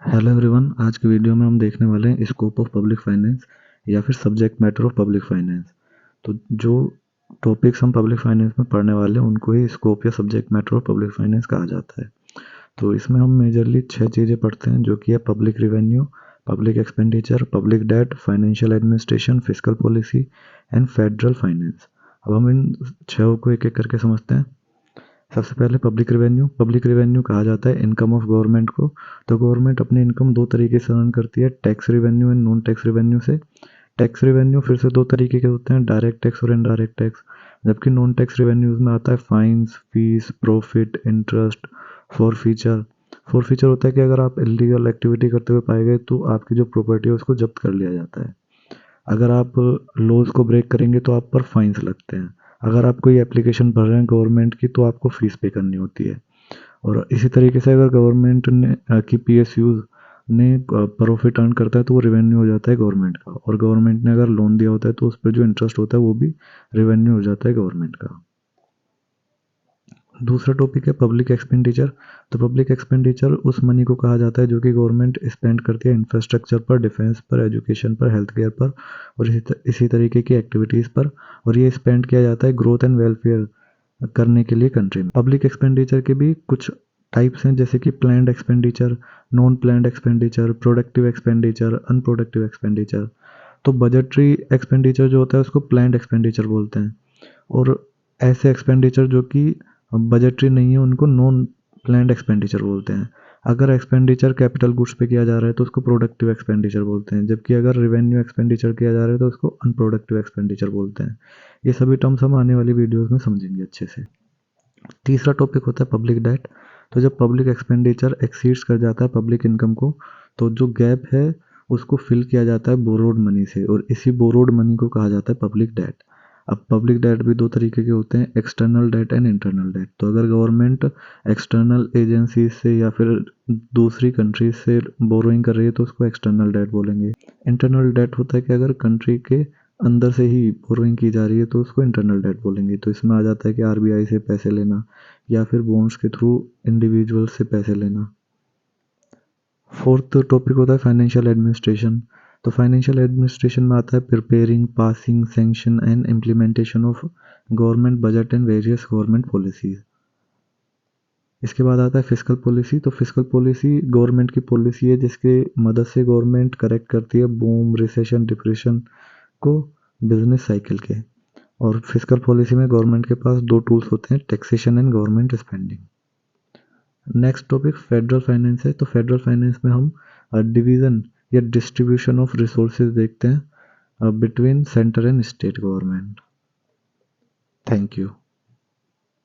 Hello everyone, आज की video में हम देखने वाले हैं स्कोप ऑफ पब्लिक फाइनेंस या फिर subject matter of public finance. तो जो टॉपिक्स हम पब्लिक फाइनेंस में पढ़ने वाले हैं उनको ही स्कोप या subject matter of public finance कहा जाता है। तो इसमें हम मेजरली 6 चीज़ें पढ़ते हैं, जो कि है public revenue, public expenditure, public debt, financial administration, fiscal policy and federal finance. अब हम इन 6 को एक एक करके समझते हैं। सबसे पहले पब्लिक रिवेन्यू कहा जाता है इनकम ऑफ गवर्नमेंट को। तो गवर्नमेंट अपनी इनकम दो तरीके से अर्न करती है, tax revenue and non tax revenue से। टैक्स रिवेन्यू फिर से दो तरीके के होते हैं, डायरेक्ट टैक्स और इनडायरेक्ट टैक्स। जबकि नॉन टैक्स रिवेन्यूज में आता है fines, fees, profit, interest, forfeiture. Forfeiture होता है कि अगर आप इलीगल एक्टिविटी करते हुए पाए गए तो आपकी जो प्रॉपर्टी है उसको जब्त कर लिया जाता है। अगर आप लॉज को ब्रेक करेंगे तो आप पर फाइन्स लगते हैं। अगर आप कोई एप्लीकेशन भर रहे हैं गवर्नमेंट की तो आपको फीस पे करनी होती है। और इसी तरीके से अगर गवर्नमेंट ने की पीएसयूज ने प्रॉफिट अर्न करता है तो वो रिवेन्यू हो जाता है गवर्नमेंट का। और गवर्नमेंट ने अगर लोन दिया होता है तो उस पर जो इंटरेस्ट होता है वो भी रिवेन्यू हो जाता है गवर्नमेंट का। दूसरा टॉपिक है पब्लिक एक्सपेंडिचर। तो पब्लिक एक्सपेंडिचर उस मनी को कहा जाता है जो कि गवर्नमेंट स्पेंड करती है इंफ्रास्ट्रक्चर पर, डिफेंस पर, एजुकेशन पर, हेल्थ केयर पर और इसी तरीके की एक्टिविटीज़ पर। और ये स्पेंड किया जाता है ग्रोथ एंड वेलफेयर करने के लिए कंट्री में। पब्लिक एक्सपेंडिचर के भी कुछ टाइप्स हैं, जैसे कि planned expenditure, non planned expenditure, productive expenditure, unproductive expenditure. तो बजटरी एक्सपेंडिचर जो होता है उसको प्लान्ड एक्सपेंडिचर बोलते हैं। और ऐसे एक्सपेंडिचर जो कि बजटरी नहीं है उनको नॉन प्लान्ड एक्सपेंडिचर बोलते हैं। अगर एक्सपेंडिचर कैपिटल गुड्स पे किया जा रहा है तो उसको प्रोडक्टिव एक्सपेंडिचर बोलते हैं, जबकि अगर रिवेन्यू एक्सपेंडिचर किया जा रहा है तो उसको अनप्रोडक्टिव एक्सपेंडिचर बोलते हैं। ये सभी टर्म्स हम आने वाली वीडियोस में समझेंगे अच्छे से। तीसरा टॉपिक होता है पब्लिक डेट। तो जब पब्लिक एक्सपेंडिचर एक्सीड्स कर जाता है पब्लिक इनकम को तो जो गैप है उसको फिल किया जाता है बोरोड मनी से, और इसी बोरोड मनी को कहा जाता है पब्लिक डेट। अब पब्लिक डेट भी दो तरीके के होते हैं, external debt and internal debt. तो अगर गवर्नमेंट एक्सटर्नल एजेंसी से या फिर दूसरी कंट्री से बोरोइंग कर रही है तो उसको एक्सटर्नल डेट बोलेंगे। इंटरनल डेट होता है कि अगर कंट्री के अंदर से ही बोरोइंग की जा रही है तो उसको इंटरनल डेट बोलेंगे। तो इसमें आ जाता है कि आरबीआई से पैसे लेना या फिर बॉन्ड्स के थ्रू इंडिविजुअल से पैसे लेना। फोर्थ टॉपिक होता है फाइनेंशियल एडमिनिस्ट्रेशन। तो फाइनेंशियल एडमिनिस्ट्रेशन में आता है preparing, passing, sanction and implementation of government budget and various government policies. इसके बाद आता है फिस्कल पॉलिसी। तो फिस्कल पॉलिसी गवर्नमेंट की पॉलिसी है जिसके मदद से गवर्नमेंट करेक्ट करती है बूम, रिसेशन, डिप्रेशन को बिजनेस साइकिल के। और फिस्कल पॉलिसी में गवर्नमेंट के पास दो टूल्स होते हैं, taxation and government spending. Next topic federal finance है। तो फेडरल फाइनेंस में हम डिवीजन या डिस्ट्रीब्यूशन ऑफ रिसोर्सेज देखते हैं between centre and state government. Thank you.